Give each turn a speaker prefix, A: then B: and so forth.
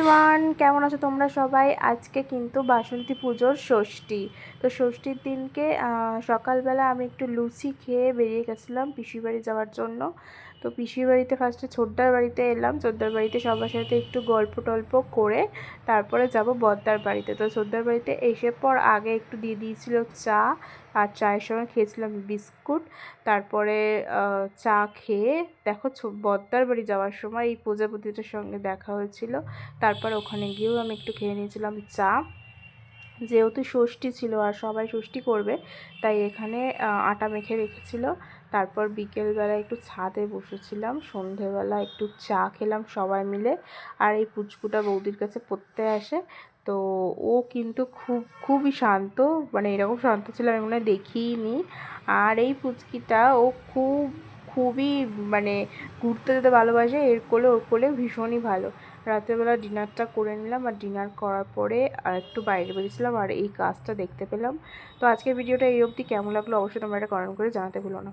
A: Everyone, কেমন আছো তোমরা সবাই? আজকে কিন্তু বাসন্তী পুজোর ষষ্ঠী। তো ষষ্ঠীর দিনকে সকালবেলা আমি একটু লুচি খেয়ে বেরিয়ে গেছিলাম পিসির বাড়ি যাওয়ার জন্য। তো পিসির বাড়িতে ফার্স্টে ছোটদার বাড়িতে এলাম। ছোটদার বাড়িতে সবার সাথে একটু গল্প টল্প করে তারপরে যাব বড়দার বাড়িতে। তো ছোটদার বাড়িতে এসে পর আগে একটু দিয়ে দিয়েছিল চা, আর চায়ের সঙ্গে খেয়েছিলাম বিস্কুট। তারপরে চা খেয়ে দেখো বড়দার বাড়ি যাওয়ার সময় এই প্রজাপতিটার সঙ্গে দেখা হয়েছিল। তারপর ওখানে গিয়েও আমি একটু খেয়ে নিয়েছিলাম চা। যেহেতু ষষ্ঠী ছিল আর সবাই ষষ্ঠী করবে, তাই এখানে আটা মেখে রেখেছিল। তারপর বিকেলবেলা একটু ছাদে বসেছিলাম, সন্ধেবেলা একটু চা খেলাম সবাই মিলে। আর এই পুচকুটা বৌদির কাছে পড়তে আসে, তো ও কিন্তু খুবই শান্ত, মানে এরকম শান্ত ছিল আমি মনে হয় দেখিইনি। আর এই পুচকিটা ও খুবই মানে ঘুরতে যেতে ভালোবাসে, এর কোলে ওর কোলে ভীষণই ভালো। রাতেরবেলা ডিনারটা করে নিলাম, আর ডিনার করার পরে একটু বাইরে বেরিয়েছিলাম আর এই কাজটা দেখতে পেলাম। তো আজকের ভিডিওটা এই অবধি। কেমন লাগলো অবশ্যই তোমরা এটা কমেন্ট করে জানাতে ভুলো না।